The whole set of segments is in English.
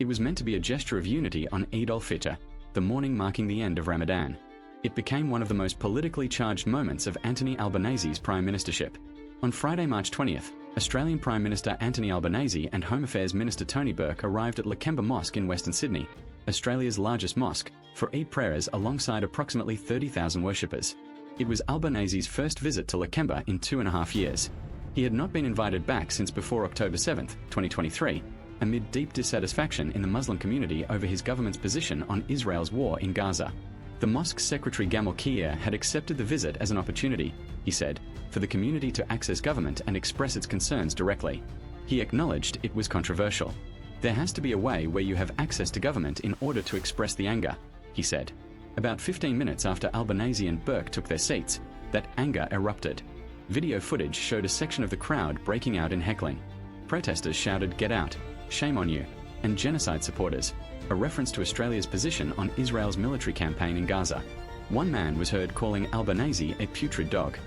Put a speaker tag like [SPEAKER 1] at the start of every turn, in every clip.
[SPEAKER 1] It was meant to be a gesture of unity on Eid al-Fitr, the morning marking the end of Ramadan. It became one of the most politically charged moments of Anthony Albanese's prime ministership. On Friday, March 20th, Australian Prime Minister Anthony Albanese and Home Affairs Minister Tony Burke arrived at Lakemba Mosque in Western Sydney, Australia's largest mosque, for Eid prayers alongside approximately 30,000 worshippers. It was Albanese's first visit to Lakemba in 2.5 years. He had not been invited back since before October 7, 2023, amid deep dissatisfaction in the Muslim community over his government's position on Israel's war in Gaza. The mosque's secretary Gamal Kier had accepted the visit as an opportunity, he said, for the community to access government and express its concerns directly. He acknowledged it was controversial. There has to be a way where you have access to government in order to express the anger, he said. About 15 minutes after Albanese and Burke took their seats, that anger erupted. Video footage showed a section of the crowd breaking out in heckling. Protesters shouted, "Get out," "Shame on you," and "genocide supporters," a reference to Australia's position on Israel's military campaign in Gaza. One man was heard calling Albanese a putrid dog.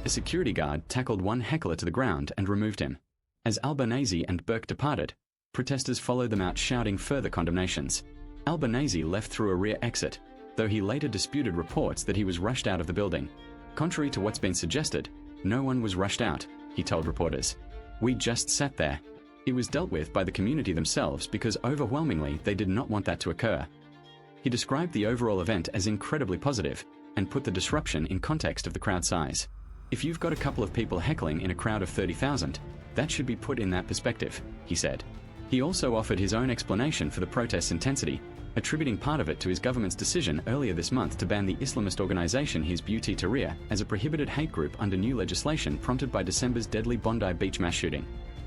[SPEAKER 1] A security guard tackled one heckler to the ground and removed him. As Albanese and Burke departed, protesters followed them out shouting further condemnations. Albanese left through a rear exit, though he later disputed reports that he was rushed out of the building. Contrary to what's been suggested, no one was rushed out, he told reporters. "We just sat there." It was dealt with by the community themselves because overwhelmingly they did not want that to occur. He described the overall event as incredibly positive and put the disruption in context of the crowd size. If you've got a couple of people heckling in a crowd of 30,000, that should be put in that perspective, he said. He also offered his own explanation for the protest's intensity, attributing part of it to his government's decision earlier this month to ban the Islamist organization Hizb ut-Tahrir as a prohibited hate group under new legislation prompted by December's deadly Bondi Beach mass shooting.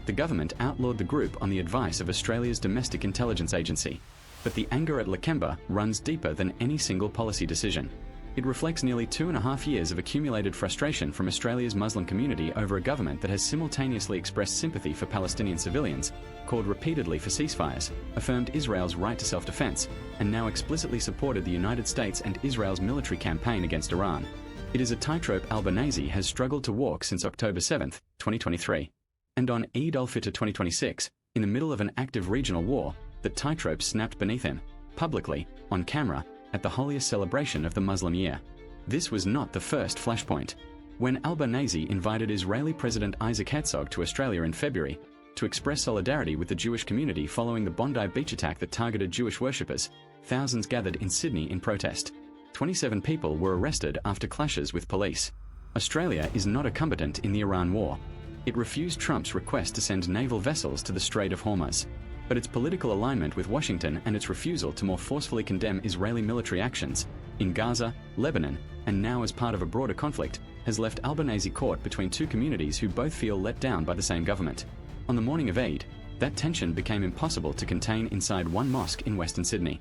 [SPEAKER 1] The government outlawed the group on the advice of Australia's Domestic Intelligence Agency. But the anger at Lakemba runs deeper than any single policy decision. It reflects nearly 2.5 years of accumulated frustration from Australia's Muslim community over a government that has simultaneously expressed sympathy for Palestinian civilians, called repeatedly for ceasefires, affirmed Israel's right to self-defense, and now explicitly supported the United States and Israel's military campaign against Iran. It is a tightrope Albanese has struggled to walk since October 7, 2023. And on Eid al-Fitr 2026, in the middle of an active regional war, the tightrope snapped beneath him, publicly, on camera, at the holiest celebration of the Muslim year. This was not the first flashpoint. When Albanese invited Israeli President Isaac Herzog to Australia in February to express solidarity with the Jewish community following the Bondi Beach attack that targeted Jewish worshippers, thousands gathered in Sydney in protest. 27 people were arrested after clashes with police. Australia is not a combatant in the Iran war. It refused Trump's request to send naval vessels to the Strait of Hormuz. But its political alignment with Washington and its refusal to more forcefully condemn Israeli military actions in Gaza, Lebanon, and now as part of a broader conflict has left Albanese caught between two communities who both feel let down by the same government. On the morning of Eid, that tension became impossible to contain inside one mosque in Western Sydney.